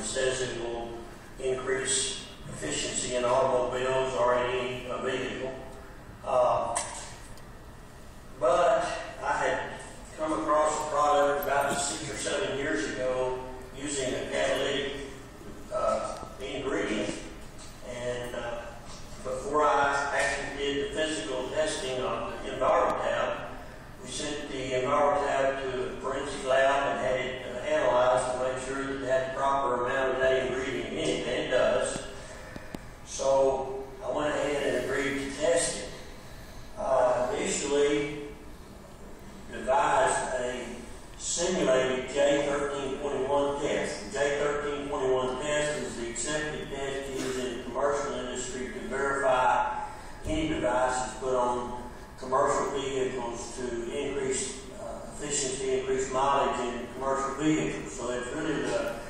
that says it will increase efficiency in automobiles or any vehicle. But I had come across a product about 6 or 7 years ago using a catalytic ingredient, and before I actually did the physical testing on the Yenvirotabs, we sent the Yenvirotabs to a forensic lab and had it analyzed to make sure that it had the proper amount of that ingredient in it, and it does. So I went ahead and agreed to test it. Initially devised a simulated J1321 test. The J1321 test is the accepted test used in the commercial industry to verify any devices put on commercial vehicles to increase efficiency, increase mileage in commercial vehicles. So it's really the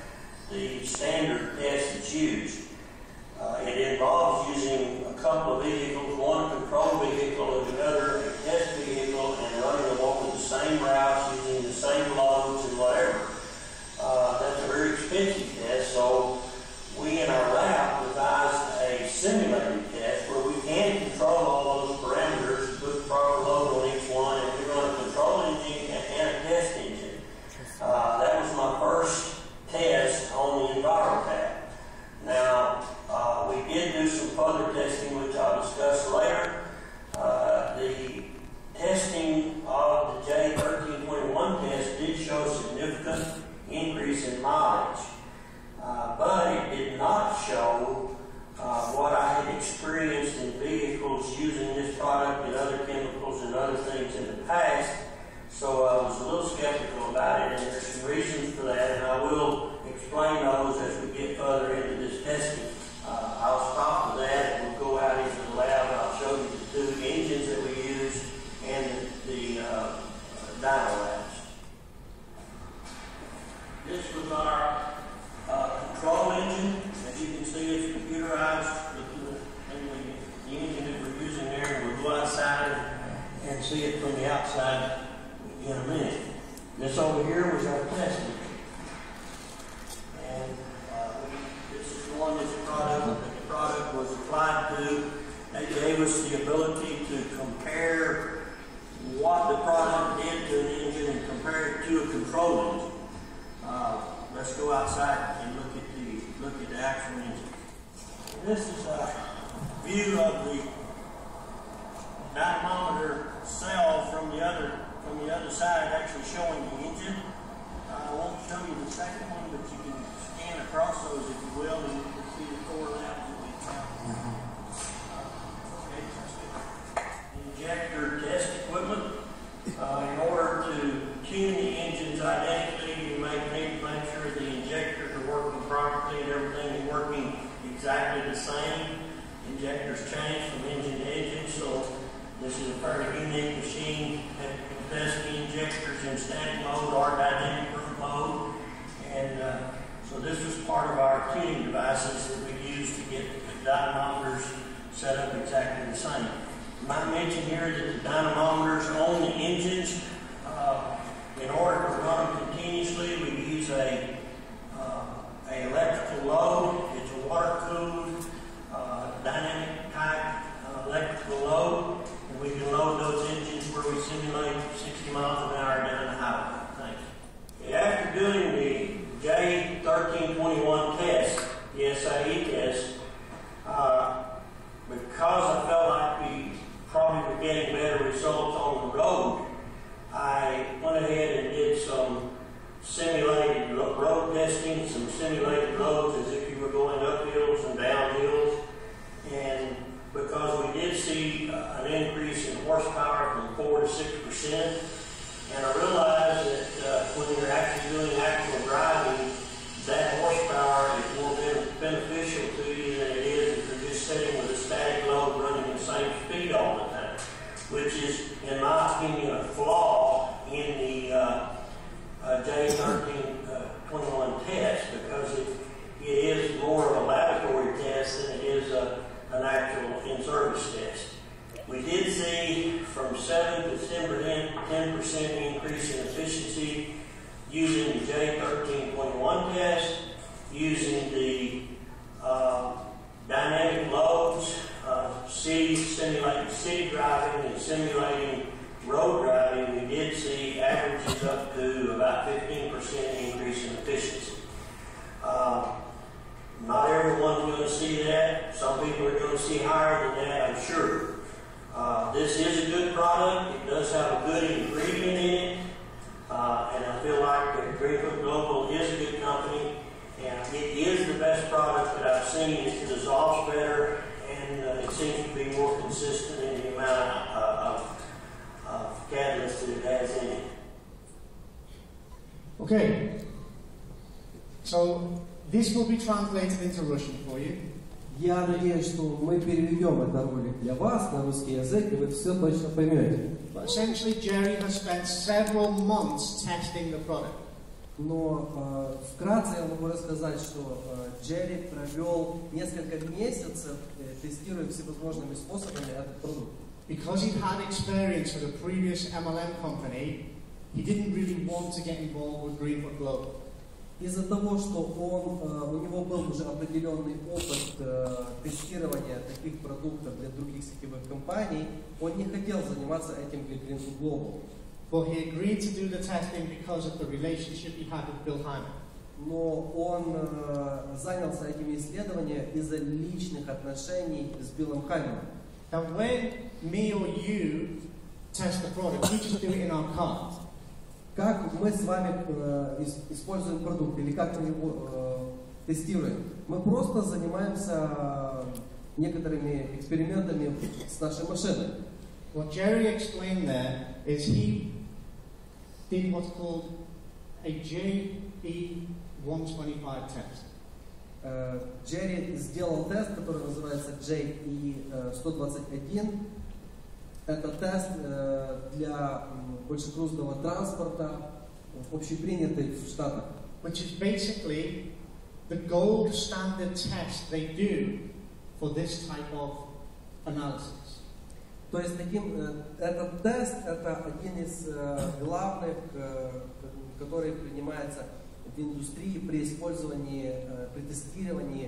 standard test that's used. It involves using a couple of vehicles, one a control vehicle and another a test vehicle, and running them over the same routes using the same loads and whatever. That's a very expensive test, so we in our lab devised a simulated test where we can control all those parameters, put the proper load on each one, and we run a control engine and a test engine. That was my first test on the Yenvirotabs. Now, we did do some further testing, which I'll discuss later. The testing of the J1321 test did show significant increase in mileage, but it did not show what I had experienced in vehicles using this product and other chemicals and other things in the past. So I was a little skeptical about it, and there's some reasons for that, and I will explain those as we get further into this testing. I'll stop with that and we'll go out into the lab and I'll show you the 2 engines that we use and the dyno labs. This was our control engine. As you can see, it's computerized. The engine that we're using there, and we'll go outside and see it from the outside in a minute. This over here was our test engine. And this is the one that the product was applied to. They gave us the ability to compare what the product did to an engine and compare it to a control engine. Let's go outside and look at the actual engine. This is a view of the dynamometer cell from the other side, actually showing the engine. I won't show you the second one, but you can scan across those if you will, and you can see the 4 labs that we found. Injector test equipment. In order to tune the engines identically, you need to make sure the injectors are working properly and everything is working exactly the same. Injectors change from engine to engine, so this is a very unique machine that can test the injectors in static mode or dynamic mode. And so this was part of our tuning devices that we use to get the dynamometers set up exactly the same. I might mention here that the dynamometers on the engines, in order to run them continuously, we use a electrical load. It's a water-cooled, dynamic type electrical load, and we can load those engines where we simulate 60 miles an hour down the highway. Thanks. Okay, after doing the J1321 test, the SAE test, because I felt like we probably were getting better results on the road, I went ahead and did some simulated road testing, some simulated loads as if you were going up hills and down hills. And because we did see an increase in horsepower from 4 to 6%, and I realized that when you're actually doing actual driving, that horsepower is more beneficial to you than it is if you're just sitting with a static load running the same speed all the time, which is, in my opinion, a flaw in the J1321 test, because it is more of a laboratory test than it is an actual in-service test. We did see from 7 to 10% increase in using the dynamic loads, simulating city driving and simulating road driving, we did see averages up to about 15% increase in efficiency. Not everyone's going to see that. Some people are going to see higher than that, I'm sure. This is a good product. It does have a good ingredient in it. And I feel like that Greenwood Global is a good company. And it is the best product that I've seen. It dissolves better, and it seems to be more consistent in the amount of catalyst that it has in it. Okay. So this will be translated into Russian for you. Я надеюсь, что мы переведем этот ролик для вас на русский язык, и вы все точно поймете. But essentially, Jerry has spent several months testing the product. Но вкратце я могу рассказать, что Джерри провел несколько месяцев, тестируя всевозможными способами этот продукт. Because he'd had experience with a previous MLM company, he didn't really want to get involved with Greenwood Global. Из-за того, что у него был уже определенный опыт тестирования таких продуктов для других сетевых компаний, он не хотел заниматься этим для Greenwood Global. But he agreed to do the testing because of the relationship he had with Bill Hyman. Но он занялся этими исследованиями из-за личных отношений с Биллом Хайманом. Now, when me or you test the product, we just do it in our car. Как мы с вами используем продукт или как мы его тестируем? Мы просто занимаемся некоторыми экспериментами с нашей машиной. What Jerry explained there is he did what's called a JE125 test. Джерри сделал тест, который называется JE121. Это тест для большегрузного транспорта, общепринятый в Штатах. Which is basically the gold standard test they do for this type of analysis. То есть этот тест это один из главных, который принимается в индустрии при использовании, при тестировании